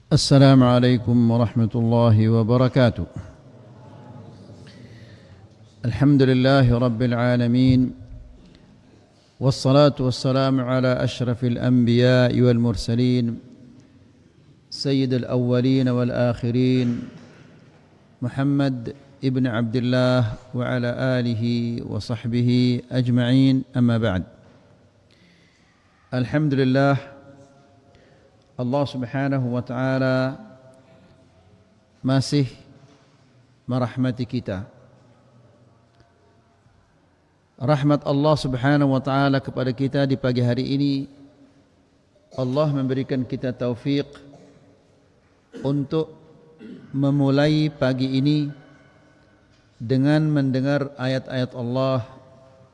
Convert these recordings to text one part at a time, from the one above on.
السلام عليكم ورحمة الله وبركاته. الحمد لله رب العالمين، والصلاة والسلام على أشرف الأنبياء والمرسلين سيد الأولين والآخرين محمد ابن عبد الله وعلى آله وصحبه أجمعين. أما بعد، الحمد لله, Allah Subhanahu wa ta'ala masih merahmati kita. Rahmat Allah Subhanahu wa ta'ala kepada kita di pagi hari ini, Allah memberikan kita taufik untuk memulai pagi ini dengan mendengar ayat-ayat Allah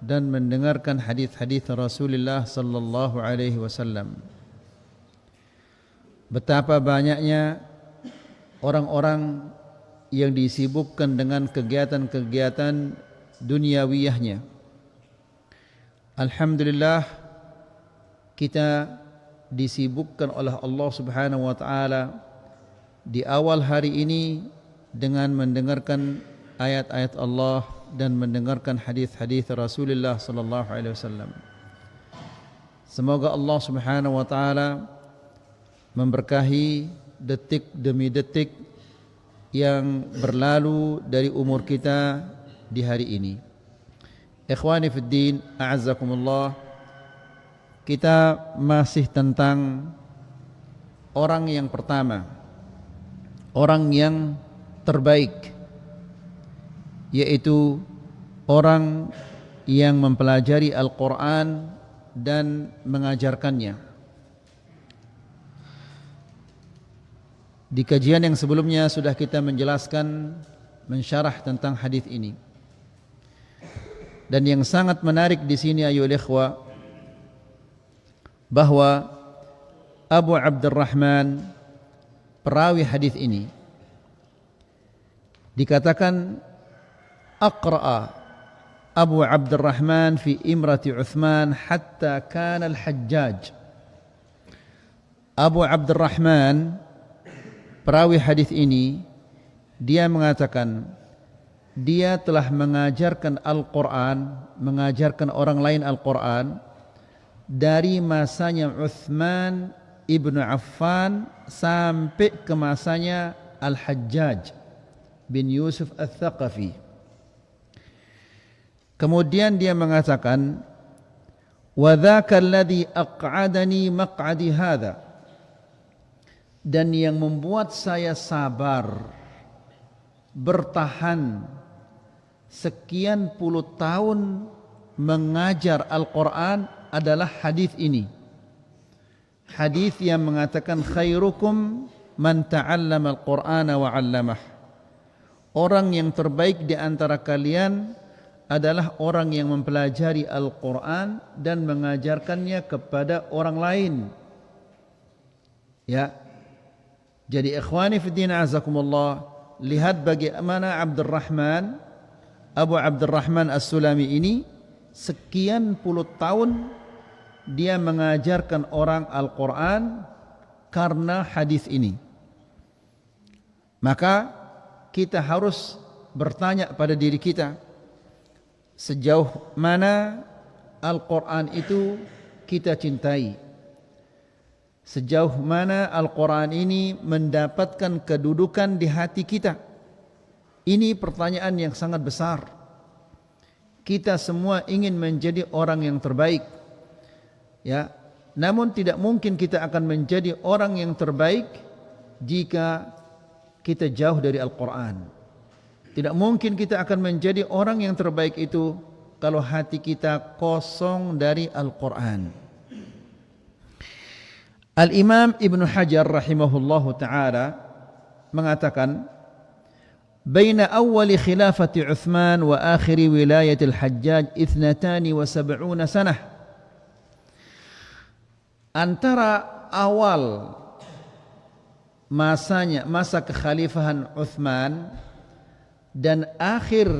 dan mendengarkan hadis-hadis Rasulullah sallallahu alaihi wasallam. Betapa banyaknya orang-orang yang disibukkan dengan kegiatan-kegiatan duniawiyahnya. Alhamdulillah, kita disibukkan oleh Allah Subhanahu wa ta'ala di awal hari ini dengan mendengarkan ayat-ayat Allah dan mendengarkan hadis-hadis Rasulullah sallallahu alaihi wasallam. Semoga Allah Subhanahu wa ta'ala memberkahi detik demi detik yang berlalu dari umur kita di hari ini. Ikhwani fid din, a'azzakumullah. Kita masih tentang orang yang pertama, orang yang terbaik, yaitu orang yang mempelajari Al-Quran dan mengajarkannya. Di kajian yang sebelumnya sudah kita menjelaskan, mensyarah tentang hadis ini. Dan yang sangat menarik di sini ayyuhal ikhwah, bahwa Abu Abdurrahman, perawi hadis ini, dikatakan aqra'a Abu Abdurrahman fi imrati Uthman hatta kana al-Hajjaj. Abu Abdurrahman, perawi hadis ini, dia mengatakan dia telah mengajarkan Al-Quran, mengajarkan orang lain Al-Quran dari masanya Uthman ibnu Affan sampai ke masanya Al-Hajjaj bin Yusuf Al-Thaqafi. Kemudian dia mengatakan, wa dhaka alladhi aq'adani maq'adi hadha, dan yang membuat saya sabar bertahan sekian puluh tahun mengajar Al-Quran adalah hadis ini. Hadis yang mengatakan khairukum man ta'allama al-Qur'ana wa 'allamah. Orang yang terbaik di antara kalian adalah orang yang mempelajari Al-Quran dan mengajarkannya kepada orang lain. Ya. Jadi ikhwani fiddin azakumullah, lihat bagaimana Abu Abdurrahman As-Sulami ini sekian puluh tahun dia mengajarkan orang Al-Quran karena hadis ini. Maka kita harus bertanya pada diri kita, sejauh mana Al-Quran itu kita cintai, sejauh mana Al-Quran ini mendapatkan kedudukan di hati kita. Ini pertanyaan yang sangat besar. Kita semua ingin menjadi orang yang terbaik, ya. Namun tidak mungkin kita akan menjadi orang yang terbaik jika kita jauh dari Al-Quran. Tidak mungkin kita akan menjadi orang yang terbaik itu kalau hati kita kosong dari Al-Quran. Al-Imam Ibn Hajar rahimahullahu ta'ala mengatakan, baina awali khilafati Uthman wa akhiri wilayatil Hajjaj 72 sanah. Antara awal masa kekhalifahan Uthman dan akhir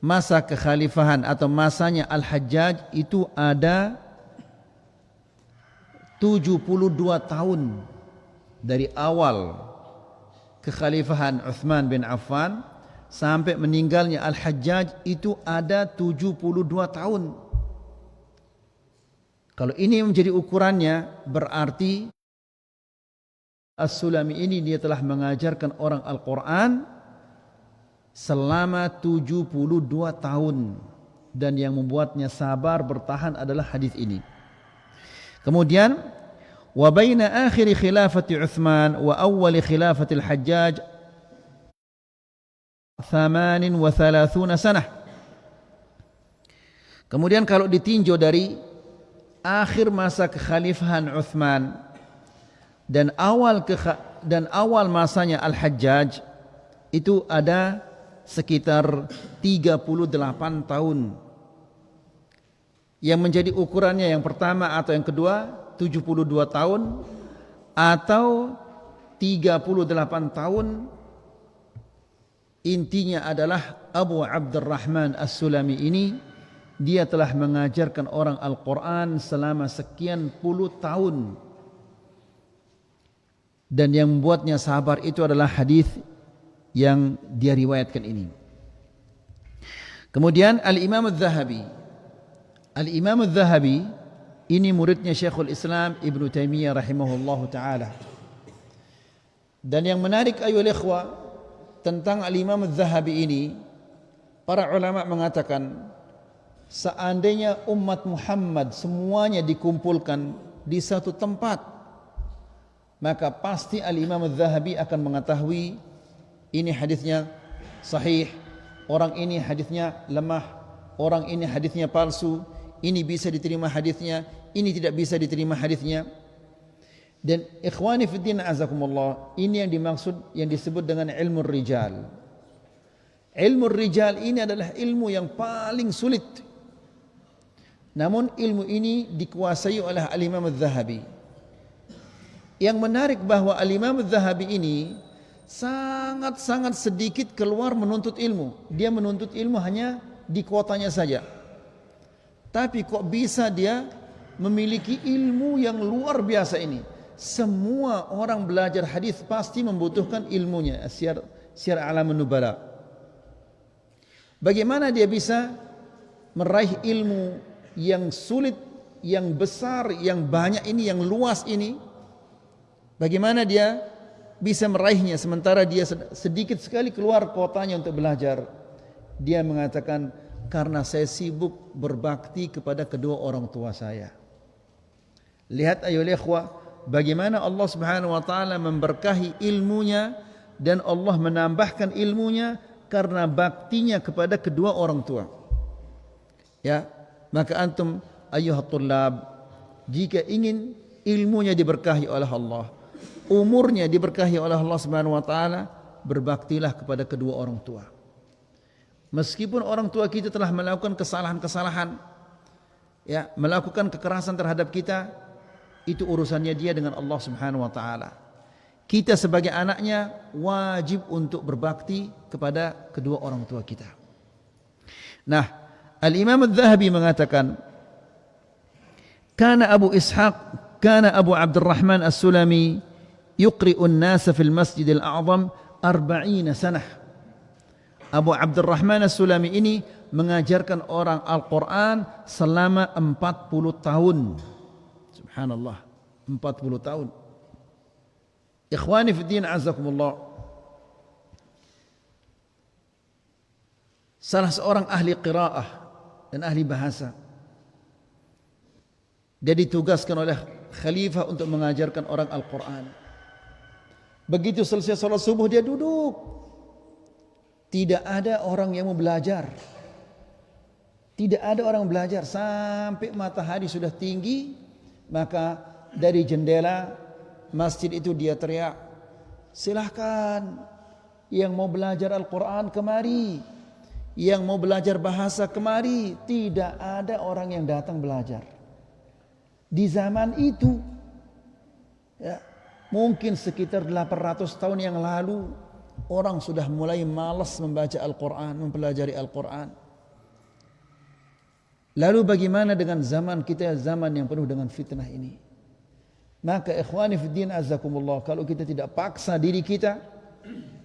masa kekhalifahan atau masanya Al-Hajjaj itu ada 72 tahun. dari awal kekhalifahan Uthman bin Affan sampai meninggalnya Al-Hajjaj itu ada 72 tahun. Kalau ini menjadi ukurannya, berarti As-Sulami ini dia telah mengajarkan orang Al-Quran selama 72 tahun. Dan yang membuatnya sabar bertahan adalah hadis ini. Kemudian wa baina akhir khilafati Uthman wa awal khilafati Al-Hajjaj 38 sanah. Kemudian kalau ditinjau dari akhir masa kekhalifahan Uthman dan awal masanya Al-Hajjaj itu ada sekitar 38 tahun. Yang menjadi ukurannya yang pertama atau yang kedua 72 tahun atau 38 tahun. Intinya adalah Abu Abdurrahman As-Sulami ini dia telah mengajarkan orang Al-Quran selama sekian puluh tahun. Dan yang membuatnya sabar itu adalah hadis yang dia riwayatkan ini. Kemudian Al-Imam Al-Zahabi. Al-Imam Al-Zahabi ini muridnya Syekhul Islam Ibn Taimiyah rahimahullahu ta'ala. Dan yang menarik ayuhal ikhwah tentang Al-Imam Al-Zahabi ini, para ulama mengatakan seandainya umat Muhammad semuanya dikumpulkan di satu tempat, maka pasti Al-Imam Al-Zahabi akan mengetahui ini hadisnya sahih, orang ini hadisnya lemah, orang ini hadisnya palsu, ini bisa diterima hadisnya, ini tidak bisa diterima hadisnya. Dan ikhwani fiddin azakumullah, ini yang dimaksud yang disebut dengan ilmu rijal. Ilmu rijal ini adalah ilmu yang paling sulit. Namun ilmu ini dikuasai oleh Al-Imam Al-Zahabi. Yang menarik bahwa Al-Imam Al-Zahabi ini sangat-sangat sedikit keluar menuntut ilmu. Dia menuntut ilmu hanya di kotanya saja. Tapi kok bisa dia memiliki ilmu yang luar biasa ini? Semua orang belajar hadis pasti membutuhkan ilmunya. Syiar A'lamun Nubala. Bagaimana dia bisa meraih ilmu yang sulit, yang besar, yang banyak ini, yang luas ini? Bagaimana dia bisa meraihnya sementara dia sedikit sekali keluar kotanya untuk belajar? Dia mengatakan, karena saya sibuk berbakti kepada kedua orang tua saya. Lihat ayolah ikhwah, bagaimana Allah Subhanahu wa taala memberkahi ilmunya dan Allah menambahkan ilmunya karena baktinya kepada kedua orang tua. Ya, maka antum ayyuhat thullab, jika ingin ilmunya diberkahi oleh Allah, umurnya diberkahi oleh Allah Subhanahu wa taala, berbaktilah kepada kedua orang tua. Meskipun orang tua kita telah melakukan kesalahan-kesalahan, ya, melakukan kekerasan terhadap kita, itu urusannya dia dengan Allah Subhanahu wa taala. Kita sebagai anaknya wajib untuk berbakti kepada kedua orang tua kita. Nah, Al-Imam Al-Zahabi mengatakan, kana Abu Abdurrahman As-Sulami yuqri'un nasa fil Masjidil A'zam 40 sanah. Abu Abdurrahman As-Sulami ini mengajarkan orang Al-Quran selama 40 tahun. Subhanallah, 40 tahun. Ikhwani fiddin azakumullah, salah seorang ahli qiraah dan ahli bahasa, dia ditugaskan oleh khalifah untuk mengajarkan orang Al-Quran. Begitu selesai salat subuh dia duduk. Tidak ada orang yang mau belajar. Tidak ada orang belajar sampai matahari sudah tinggi. Maka dari jendela masjid itu dia teriak, silahkan yang mau belajar Al-Quran kemari, yang mau belajar bahasa kemari. Tidak ada orang yang datang belajar. Di zaman itu, ya, mungkin sekitar 800 tahun yang lalu, orang sudah mulai malas membaca Al-Quran, mempelajari Al-Quran. Lalu bagaimana dengan zaman kita, zaman yang penuh dengan fitnah ini? Maka ikhwani fiddin azakumullah, kalau kita tidak paksa diri kita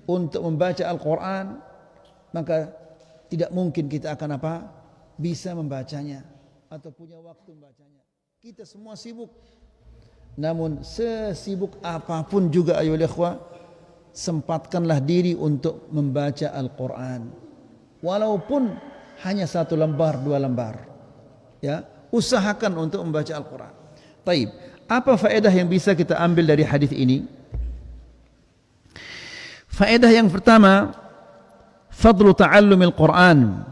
untuk membaca Al-Quran, maka tidak mungkin kita akan bisa membacanya atau punya waktu membacanya. Kita semua sibuk. Namun sesibuk apapun juga ayolah ikhwah, sempatkanlah diri untuk membaca Al-Quran. Walaupun hanya 1 lembar, 2 lembar. Ya, usahakan untuk membaca Al-Quran. Taib. Apa faedah yang bisa kita ambil dari hadis ini? Faedah yang pertama, fadlu ta'allumil Quran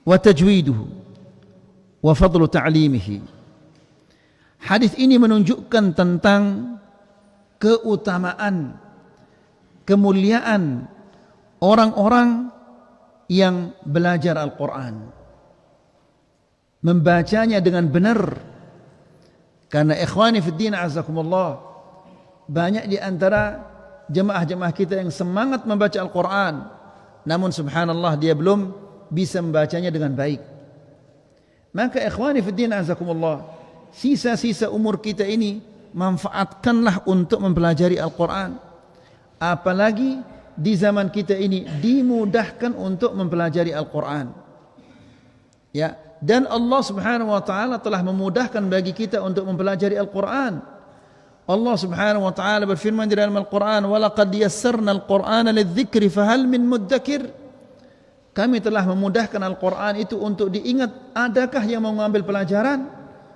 wa tajwiduhu wa fadlu ta'limihi. Hadis ini menunjukkan tentang keutamaan, kemuliaan orang-orang yang belajar Al-Quran, membacanya dengan benar. Karena ikhwani fiddin azakumullah, banyak di antara jemaah-jemaah kita yang semangat membaca Al-Quran, namun subhanallah dia belum bisa membacanya dengan baik. Maka ikhwani fiddin azakumullah, sisa-sisa umur kita ini manfaatkanlah untuk mempelajari Al-Quran. Apalagi di zaman kita ini dimudahkan untuk mempelajari Al-Quran. Ya, dan Allah Subhanahu wa taala telah memudahkan bagi kita untuk mempelajari Al-Quran. Allah Subhanahu wa taala berfirman di dalam Al-Quran, "Wa laqad yassarna al-Qur'ana lidz-dzikri fahal min muddakir." Kami telah memudahkan Al-Quran itu untuk diingat. Adakah yang mau mengambil pelajaran?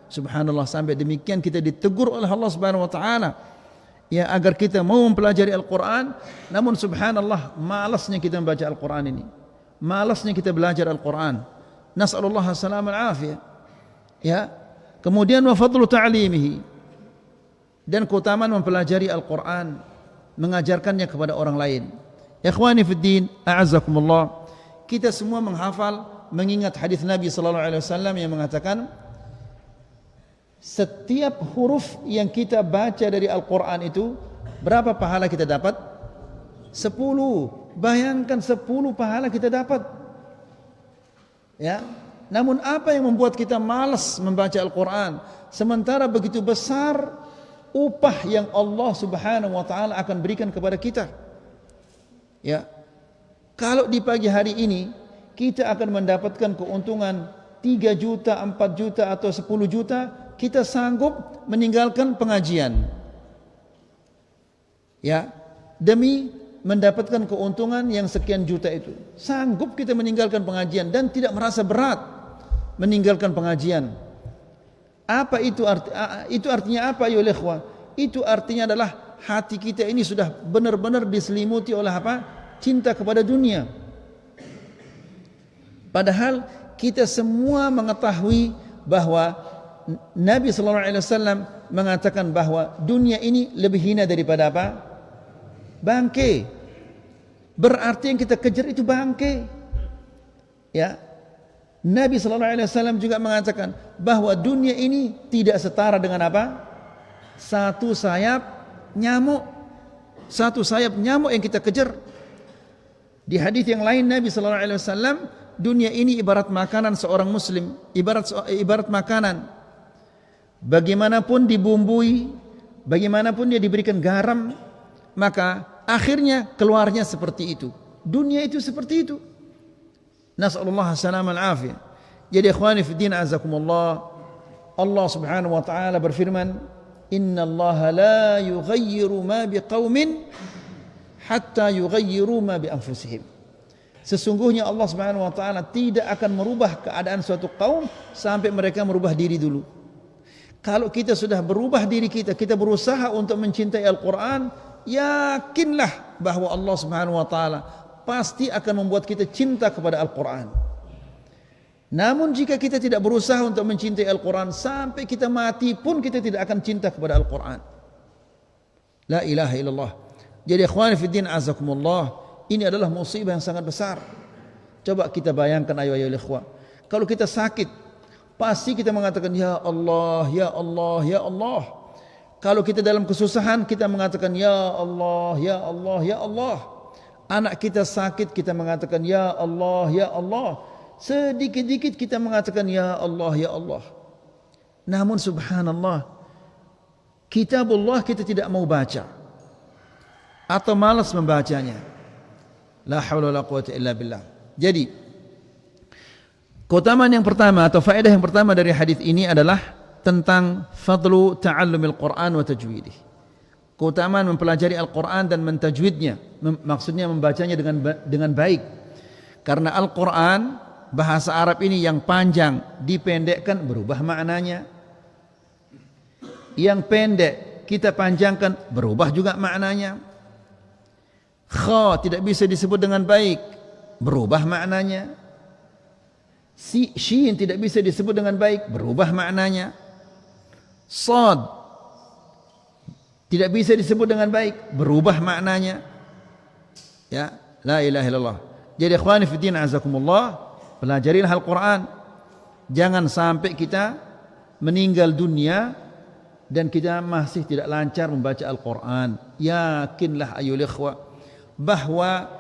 Subhanallah, sampai demikian kita ditegur oleh Allah Subhanahu wa taala, ya, agar kita mau mempelajari Al-Quran. Namun subhanallah, malasnya kita membaca Al-Quran ini, malasnya kita belajar Al-Quran. Nas'alullah as-salamah al-afiyah. Ya. Kemudian wa fadlu ta'limihi, dan keutamaan mempelajari Al-Quran, mengajarkannya kepada orang lain. Ikhwani fiddin, a'azzakumullah, kita semua menghafal, mengingat hadis Nabi sallallahu alaihi wasallam yang mengatakan, setiap huruf yang kita baca dari Al-Quran itu, berapa pahala kita dapat? 10. Bayangkan 10 pahala kita dapat. Ya. Namun apa yang membuat kita malas membaca Al-Quran, sementara begitu besar upah yang Allah Subhanahu wa taala akan berikan kepada kita? Ya. Kalau di pagi hari ini kita akan mendapatkan keuntungan 3 juta, 4 juta atau 10 juta, kita sanggup meninggalkan pengajian, ya, demi mendapatkan keuntungan yang sekian juta itu. Sanggup kita meninggalkan pengajian dan tidak merasa berat meninggalkan pengajian. Apa itu artinya apa ya ikhwah? Itu artinya adalah hati kita ini sudah benar-benar diselimuti oleh cinta kepada dunia. Padahal kita semua mengetahui bahwa Nabi sallallahu alaihi wasallam mengatakan bahwa dunia ini lebih hina daripada bangkai. Berarti yang kita kejar itu bangkai. Ya. Nabi sallallahu alaihi wasallam juga mengatakan bahwa dunia ini tidak setara dengan satu sayap nyamuk. Satu sayap nyamuk yang kita kejar. Di hadis yang lain Nabi sallallahu alaihi wasallam, dunia ini ibarat makanan seorang muslim, ibarat makanan. Bagaimanapun dibumbui, bagaimanapun dia diberikan garam, maka akhirnya keluarnya seperti itu. Dunia itu seperti itu. Nas'alullah as-salamah al-afiyah. Jadi ikhwani fiddin azakumullah, Allah Subhanahu wa taala berfirman, "Inna Allah la yughayyiru ma biqaumin hatta yughayyiru ma bi anfusihim." Sesungguhnya Allah Subhanahu wa taala tidak akan merubah keadaan suatu kaum sampai mereka merubah diri dulu. Kalau kita sudah berubah diri kita berusaha untuk mencintai Al-Quran, yakinlah bahwa Allah Subhanahu wa taala pasti akan membuat kita cinta kepada Al-Quran. Namun jika kita tidak berusaha untuk mencintai Al-Quran, sampai kita mati pun kita tidak akan cinta kepada Al-Quran. La ilaha illallah. Jadi ikhwan fiddin azakumullah, ini adalah musibah yang sangat besar. Coba kita bayangkan ayo ikhwan, kalau kita sakit, pasti kita mengatakan ya Allah, ya Allah, ya Allah. Kalau kita dalam kesusahan, kita mengatakan ya Allah, ya Allah, ya Allah. Anak kita sakit, kita mengatakan ya Allah, ya Allah. Sedikit-dikit kita mengatakan ya Allah, ya Allah. Namun subhanallah, kitabullah kita tidak mau baca atau malas membacanya. La haula wala quwwata illa billah. Jadi keutamaan yang pertama atau faedah yang pertama dari hadis ini adalah tentang fadlu ta'allumil Quran wa tajwidih. Keutamaan mempelajari Al-Quran dan mentajwidnya, maksudnya membacanya dengan baik. Karena Al-Quran bahasa Arab ini yang panjang dipendekkan berubah maknanya. Yang pendek kita panjangkan berubah juga maknanya. Kha tidak bisa disebut dengan baik, berubah maknanya. Shin tidak bisa disebut dengan baik, berubah maknanya. Sad tidak bisa disebut dengan baik, berubah maknanya. Ya, la ilaha illallah. Jadi ikhwani fiddin azakumullah, pelajarilah Al-Quran. Jangan sampai kita meninggal dunia dan kita masih tidak lancar membaca Al-Quran. Yakinlah ayyuhal ikhwah bahwa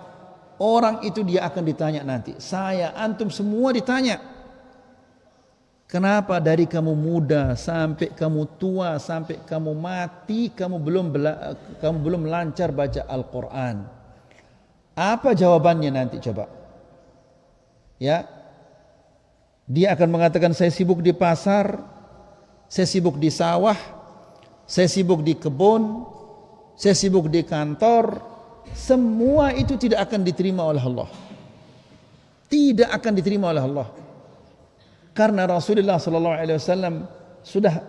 orang itu dia akan ditanya nanti. Saya, antum semua ditanya. Kenapa dari kamu muda sampai kamu tua sampai kamu mati kamu belum lancar baca Al-Quran? Apa jawabannya nanti coba? Ya, dia akan mengatakan saya sibuk di pasar, saya sibuk di sawah, saya sibuk di kebun, saya sibuk di kantor. Semua itu tidak akan diterima oleh Allah. Tidak akan diterima oleh Allah. Karena Rasulullah sallallahu alaihi wasallam sudah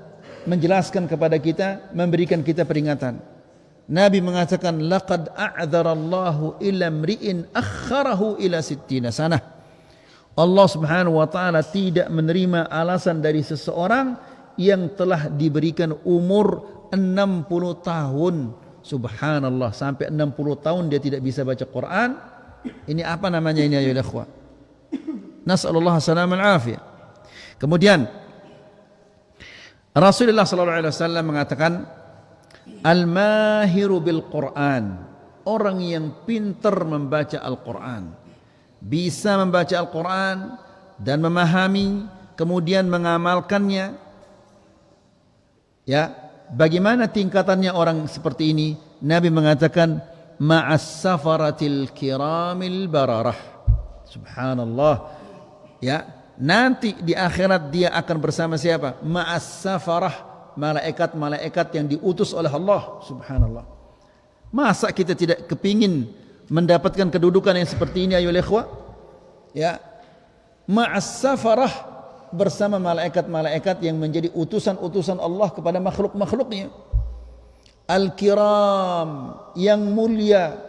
menjelaskan kepada kita, memberikan kita peringatan. Nabi mengatakan laqad a'dzarallahu ila mri'in akharahu ila 60 sanah. Allah Subhanahu wa taala tidak menerima alasan dari seseorang yang telah diberikan umur 60 tahun. Subhanallah, sampai 60 tahun dia tidak bisa baca Quran. Ini apa namanya ini ya ikhwah? Nas'alullah salamal afiyah. Kemudian Rasulullah sallallahu alaihi wasallam mengatakan al-mahiru bil Quran, orang yang pintar membaca Al-Quran, bisa membaca Al-Quran dan memahami kemudian mengamalkannya. Ya, bagaimana tingkatannya orang seperti ini? Nabi mengatakan ma'as safaratil kiramil bararah. Subhanallah. Ya, nanti di akhirat dia akan bersama siapa? Ma'as safarah, malaikat-malaikat yang diutus oleh Allah. Subhanallah. Masa kita tidak kepingin mendapatkan kedudukan yang seperti ini ayo ikhwah? Ya. Ma'as safarah, bersama malaikat-malaikat yang menjadi utusan-utusan Allah kepada makhluk-makhluknya. Al-kiram, yang mulia.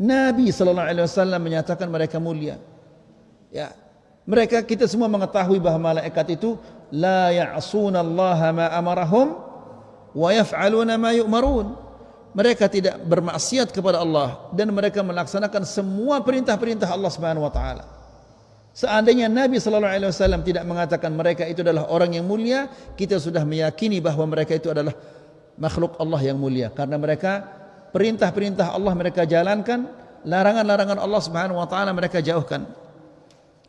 Nabi sallallahu alaihi wasallam menyatakan mereka mulia. Ya. Mereka, kita semua mengetahui bahwa malaikat itu la ya'sunallaha ma amarahum wa yaf'aluna ma yu'marun. Mereka tidak bermaksiat kepada Allah dan mereka melaksanakan semua perintah-perintah Allah Subhanahu wa taala. Seandainya Nabi sallallahu alaihi wasallam tidak mengatakan mereka itu adalah orang yang mulia, kita sudah meyakini bahwa mereka itu adalah makhluk Allah yang mulia, karena mereka perintah-perintah Allah mereka jalankan, larangan-larangan Allah Subhanahu wa taala mereka jauhkan.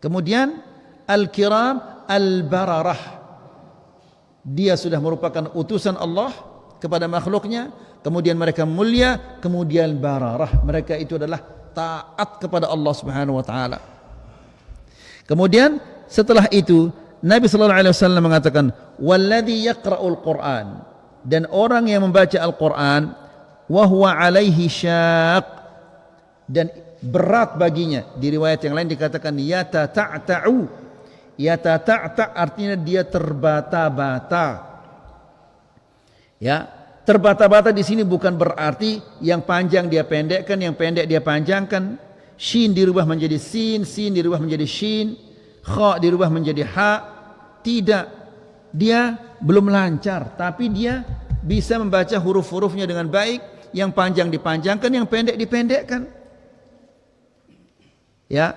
Kemudian al-kiram al-bararah, dia sudah merupakan utusan Allah kepada makhluknya. Kemudian mereka mulia. Kemudian bararah, mereka itu adalah taat kepada Allah Subhanahu wa taala. Kemudian setelah itu Nabi sallallahu alaihi wasallam mengatakan walladzi yaqra'ul Qur'an, dan orang yang membaca Al-Qur'an wa huwa alaihi syaq, dan berat baginya. Di riwayat yang lain dikatakan yatata'ta'u. Yatata'ta' artinya dia terbata-bata. Ya, terbata-bata di sini bukan berarti yang panjang dia pendekkan, yang pendek dia panjangkan. Shin dirubah menjadi sin, sin dirubah menjadi shin, kha dirubah menjadi ha. Tidak. Dia belum lancar, tapi dia bisa membaca huruf-hurufnya dengan baik. Yang panjang dipanjangkan, yang pendek dipendekkan. Ya,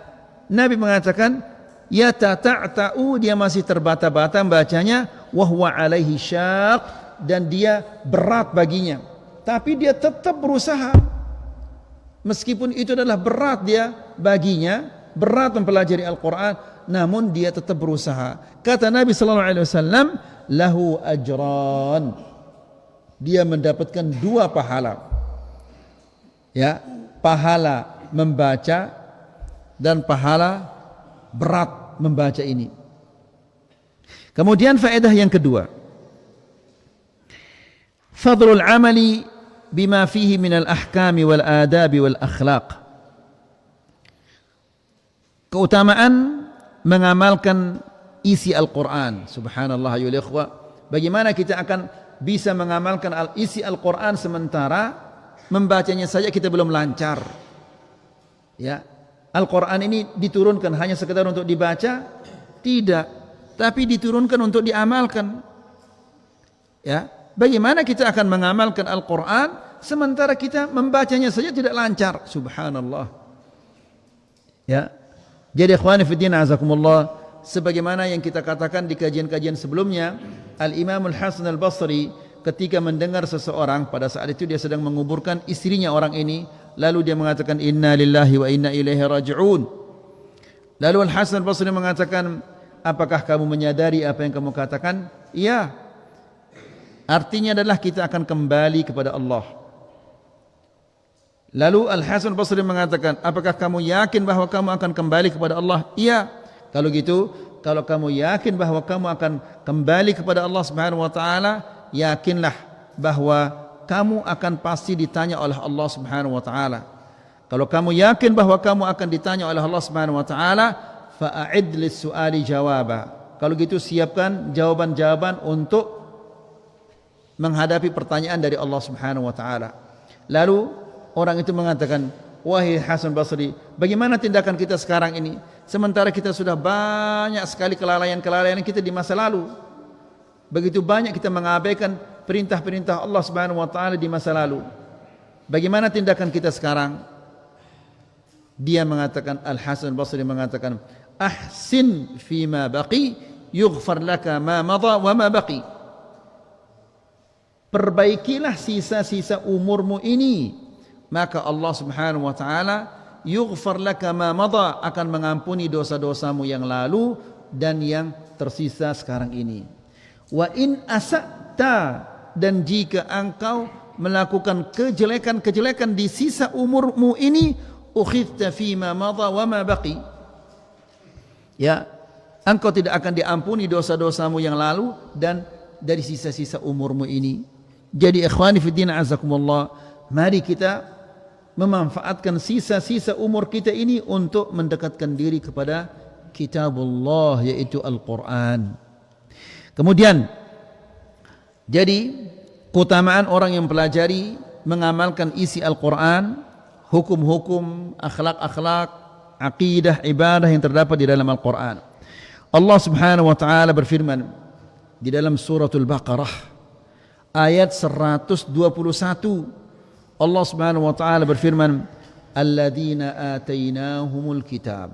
Nabi mengatakan yatata'ta'u, dia masih terbata-bata membacanya, wa huwa alaihi syaq, dan dia berat baginya, tapi dia tetap berusaha. Meskipun itu adalah berat dia baginya, berat mempelajari Al-Quran, namun dia tetap berusaha. Kata Nabi sallallahu alaihi wasallam, lahu ajran, dia mendapatkan 2 pahala. Ya, pahala membaca dan pahala berat membaca ini. Kemudian faedah yang kedua, fadlul amali bima fihi min al-ahkami wal adabi wal akhlaq. Keutamaan mengamalkan isi Al-Quran. Subhanallah ya ikhwah. Bagaimana kita akan bisa mengamalkan isi Al-Quran sementara membacanya saja kita belum lancar. Ya, Al-Quran ini diturunkan hanya sekedar untuk dibaca? Tidak, tapi diturunkan untuk diamalkan. Ya, bagaimana kita akan mengamalkan Al-Quran sementara kita membacanya saja tidak lancar? Subhanallah. Ya, jadi ikhwani fiddin azakumullah, sebagaimana yang kita katakan di kajian-kajian sebelumnya, Al-Imam Al-Hasan Al-Basri ketika mendengar seseorang, pada saat itu dia sedang menguburkan istrinya orang ini, lalu dia mengatakan inna lillahi wa inna ilaihi raji'un. Lalu Al-Hasan Al-Basri mengatakan, apakah kamu menyadari apa yang kamu katakan? Iya, artinya adalah kita akan kembali kepada Allah. Lalu Al-Hasan Al-Basri mengatakan, apakah kamu yakin bahwa kamu akan kembali kepada Allah? Iya. Kalau gitu, kalau kamu yakin bahwa kamu akan kembali kepada Allah Subhanahu wa taala, yakinlah bahwa kamu akan pasti ditanya oleh Allah Subhanahu wa taala. Kalau kamu yakin bahwa kamu akan ditanya oleh Allah Subhanahu wa taala, fa'id lis-su'ali jawaba. Kalau gitu siapkan jawaban-jawaban untuk menghadapi pertanyaan dari Allah Subhanahu wa taala. Lalu orang itu mengatakan, wahai Hasan Basri, bagaimana tindakan kita sekarang ini? Sementara kita sudah banyak sekali kelalaian-kelalaian kita di masa lalu. Begitu banyak kita mengabaikan perintah-perintah Allah Subhanahu wa taala di masa lalu. Bagaimana tindakan kita sekarang? Dia mengatakan, Al-Hasan Basri mengatakan, ahsin fima baqi yughfar laka ma madha wa ma baqi. Perbaikilah sisa-sisa umurmu ini, maka Allah Subhanahu wa taala yughfar laka ma madha, akan mengampuni dosa-dosamu yang lalu dan yang tersisa sekarang ini. Wa in asa'ta, dan jika engkau melakukan kejelekan-kejelekan di sisa umurmu ini, ukhidta fima madha wa ma baqi. Ya, engkau tidak akan diampuni dosa-dosamu yang lalu dan dari sisa-sisa umurmu ini. Jadi ikhwani fiddin azakumullah, mari kita memanfaatkan sisa-sisa umur kita ini untuk mendekatkan diri kepada kitabullah, yaitu Al-Quran. Kemudian, jadi keutamaan orang yang pelajari, mengamalkan isi Al-Quran, hukum-hukum, akhlak-akhlak, akidah, ibadah yang terdapat di dalam Al-Quran. Allah Subhanahu wa taala berfirman di dalam suratul Baqarah ayat 121. Allah Subhanahu wa taala berfirman, alladzina atainahumul kitab.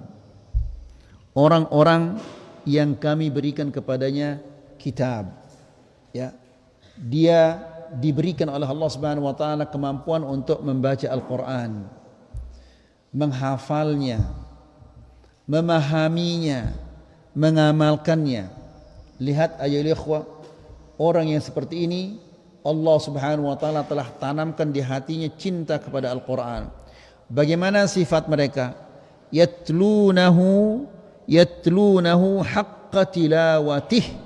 Orang-orang yang kami berikan kepadanya kitab. Ya. Dia diberikan oleh Allah Subhanahu wa taala kemampuan untuk membaca Al-Qur'an, menghafalnya, memahaminya, mengamalkannya. Lihat ayat ikhwah, orang yang seperti ini Allah Subhanahu wa taala telah tanamkan di hatinya cinta kepada Al-Qur'an. Bagaimana sifat mereka? Yatlunahu haqqa tilawatih.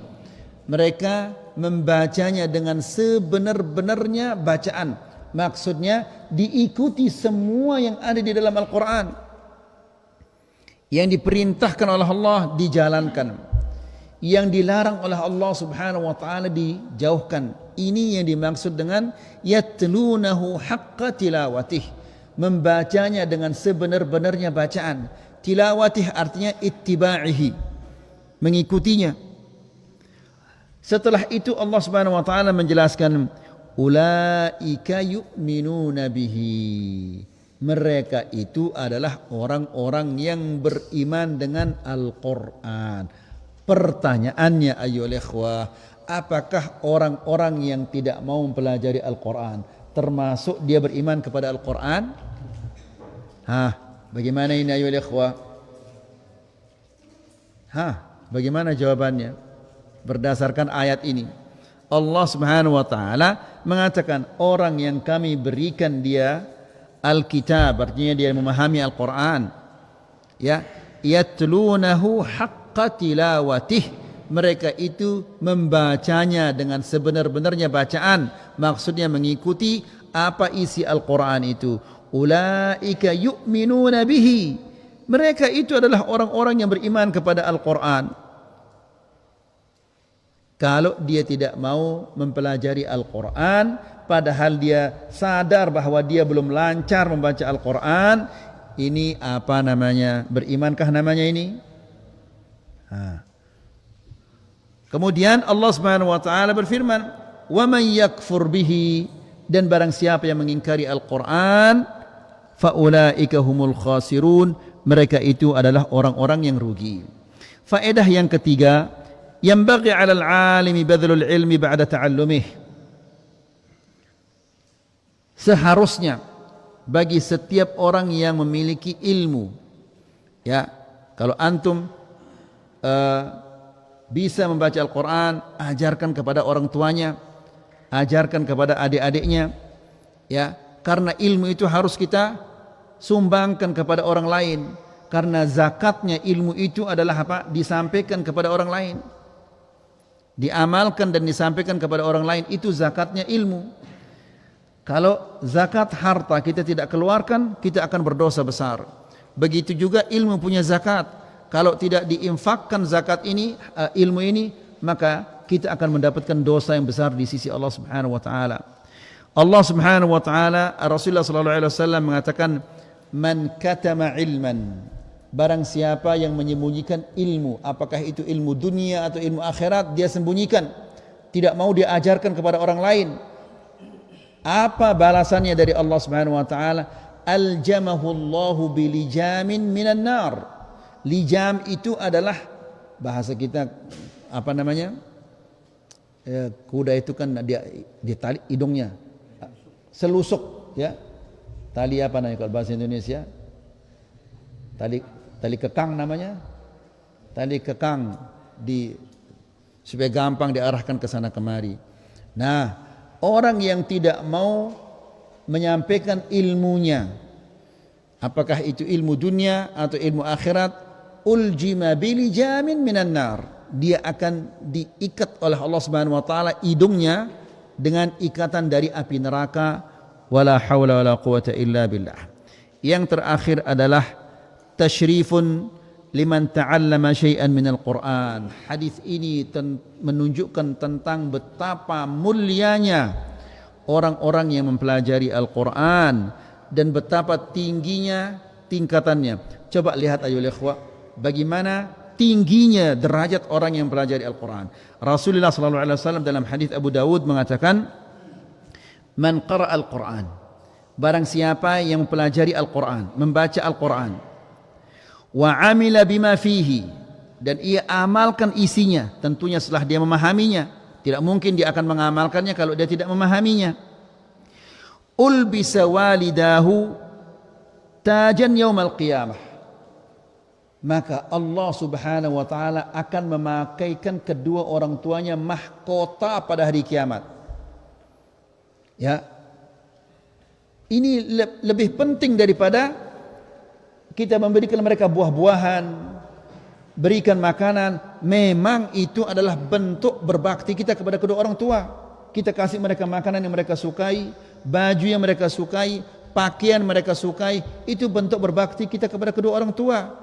Mereka membacanya dengan sebenar-benarnya bacaan. Maksudnya diikuti semua yang ada di dalam Al-Quran. Yang diperintahkan oleh Allah dijalankan, yang dilarang oleh Allah Subhanahu wa taala dijauhkan. Ini yang dimaksud dengan yatlunahu haqqa tilawatih, membacanya dengan sebenar-benarnya bacaan. Tilawatih artinya ittiba'ihi, mengikutinya. Setelah itu Allah Subhanahu wa taala menjelaskan, ulaika yu'minuna bihi. Mereka itu adalah orang-orang yang beriman dengan Al-Qur'an. Pertanyaannya ayyuhal ikhwah, apakah orang-orang yang tidak mau mempelajari Al-Qur'an termasuk dia beriman kepada Al-Qur'an? Bagaimana ini ayyuhal ikhwah? Bagaimana jawabannya? Berdasarkan ayat ini, Allah Subhanahu wa taala mengatakan orang yang kami berikan dia Alkitab, artinya dia memahami Al-Quran, ya, yatlunahu haqqa tilawatih, mereka itu membacanya dengan sebenar-benarnya bacaan, maksudnya mengikuti apa isi Al-Quran itu. Ulaika yu'minuna bihi, mereka itu adalah orang-orang yang beriman kepada Al-Quran. Kalau dia tidak mau mempelajari Al-Quran, padahal dia sadar bahwa dia belum lancar membaca Al-Quran, ini apa namanya? Berimankah namanya ini? Kemudian Allah Subhanahu wa taala berfirman, "Wa man yakfur bihi," dan barang siapa yang mengingkari Al-Quran, fa ulaika humul khasirun, mereka itu adalah orang-orang yang rugi. Faedah yang ketiga, yanbaghi 'alal 'alimi badlul ilmi ba'da ta'allumih. Seharusnya bagi setiap orang yang memiliki ilmu, ya, kalau antum bisa membaca Al-Quran, ajarkan kepada orang tuanya, ajarkan kepada adik-adiknya, ya, karena ilmu itu harus kita sumbangkan kepada orang lain, karena zakatnya ilmu itu adalah apa? Disampaikan kepada orang lain, diamalkan dan disampaikan kepada orang lain, itu zakatnya ilmu. Kalau zakat harta kita tidak keluarkan, kita akan berdosa besar. Begitu juga ilmu punya zakat. Kalau tidak diinfakkan zakat ini, ilmu ini, maka kita akan mendapatkan dosa yang besar di sisi Allah Subhanahu wa taala. Allah Subhanahu wa taala, Rasulullah sallallahu alaihi wasallam mengatakan, "Man katama ilman," barang siapa yang menyembunyikan ilmu, apakah itu ilmu dunia atau ilmu akhirat, dia sembunyikan, tidak mau dia ajarkan kepada orang lain. Apa balasannya dari Allah Subhanahu wa taala? Aljamahu Allahu bilijamin minan nar. Lijam itu adalah bahasa kita apa namanya? Kuda itu kan dia tali hidungnya. Selusuk, ya. Tali apa namanya kalau bahasa Indonesia? Tali kekang namanya. Tali kekang supaya gampang diarahkan ke sana kemari. Nah, orang yang tidak mau menyampaikan ilmunya, apakah itu ilmu dunia atau ilmu akhirat, uljima bilijamin minan nar, dia akan diikat oleh Allah Subhanahu wa taala hidungnya dengan ikatan dari api neraka. Wala haula wala quwata illa billah. Yang terakhir adalah tasyrifun liman ta'allama syai'an minal Qur'an. Hadis ini menunjukkan tentang betapa mulianya orang-orang yang mempelajari Al-Qur'an dan betapa tingginya tingkatannya. Coba lihat ayo ikhwah, bagaimana tingginya derajat orang yang mempelajari Al-Qur'an. Rasulullah sallallahu alaihi wasallam dalam hadis Abu Dawud mengatakan, "Man qara'a Al-Qur'an," barang siapa yang mempelajari Al-Qur'an, membaca Al-Qur'an, wa amila bima fihi, dan ia amalkan isinya, tentunya setelah dia memahaminya. Tidak mungkin dia akan mengamalkannya kalau dia tidak memahaminya. Ulbisa walidahu tajan yaumal qiyamah, maka Allah Subhanahu wa taala akan memakaikan kedua orang tuanya mahkota pada hari kiamat. Ya. Ini lebih penting daripada kita memberikan mereka buah-buahan, berikan makanan. Memang itu adalah bentuk berbakti kita kepada kedua orang tua. Kita kasih mereka makanan yang mereka sukai, baju yang mereka sukai, pakaian mereka sukai. Itu bentuk berbakti kita kepada kedua orang tua.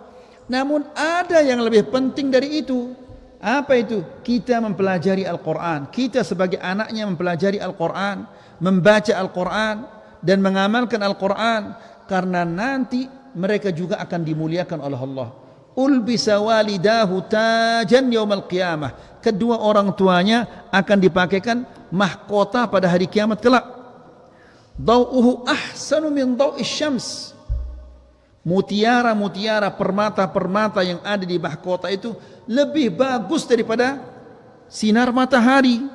Namun ada yang lebih penting dari itu. Apa itu? Kita mempelajari Al-Quran. Kita sebagai anaknya mempelajari Al-Quran, membaca Al-Quran dan mengamalkan Al-Quran, karena nanti mereka juga akan dimuliakan oleh Allah. Ulbisa walidahu tajan yaumal qiyamah, kedua orang tuanya akan dipakaikan mahkota pada hari kiamat kelak. Dau'uhu ahsanu min dau'is syams, mutiara-mutiara, permata-permata yang ada di mahkota itu lebih bagus daripada sinar matahari.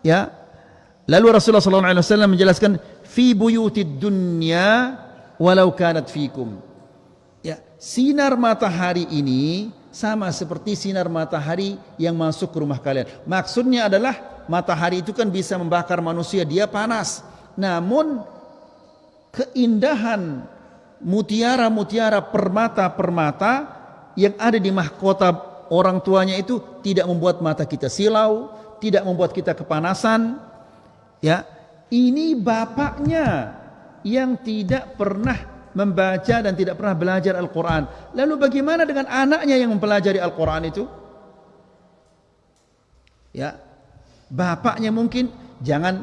Ya. Lalu Rasulullah SAW menjelaskan, fi buyutid dunya walau kanat fikum. Ya, sinar matahari ini sama seperti sinar matahari yang masuk ke rumah kalian. Maksudnya adalah matahari itu kan bisa membakar manusia, dia panas. Namun keindahan mutiara-mutiara, permata-permata yang ada di mahkota orang tuanya itu tidak membuat mata kita silau, tidak membuat kita kepanasan. Ya, ini bapaknya yang tidak pernah membaca dan tidak pernah belajar Al-Quran. Lalu bagaimana dengan anaknya yang mempelajari Al-Quran itu? Ya, bapaknya mungkin jangan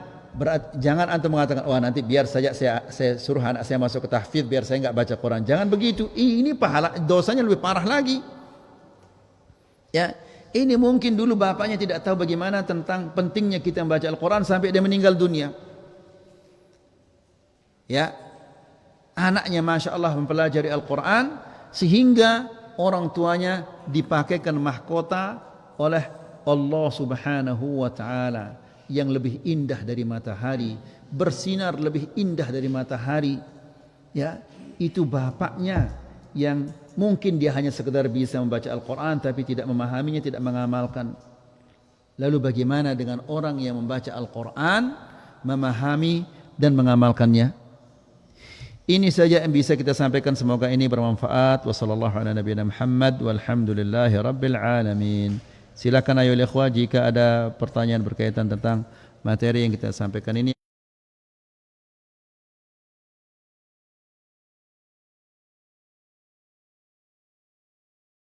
antum mengatakan, wah nanti biar saja saya suruh anak saya masuk ke tahfidz biar saya enggak baca Quran. Jangan begitu. Ini pahala dosanya lebih parah lagi. Ya, ini mungkin dulu bapaknya tidak tahu bagaimana tentang pentingnya kita membaca Al-Quran sampai dia meninggal dunia. Ya, anaknya Masya Allah mempelajari Al-Quran sehingga orang tuanya dipakaikan mahkota oleh Allah Subhanahu wa ta'ala yang lebih indah dari matahari, bersinar lebih indah dari matahari. Ya, itu bapaknya yang mungkin dia hanya sekedar bisa membaca Al-Quran tapi tidak memahaminya, tidak mengamalkan. Lalu bagaimana dengan orang yang membaca Al-Quran, memahami dan mengamalkannya? Ini saja yang bisa kita sampaikan, semoga ini bermanfaat. Wassallallahu ala nabiyina Muhammad walhamdulillahi rabbil alamin. Silakan ayo ikhwah jika ada pertanyaan berkaitan tentang materi yang kita sampaikan ini.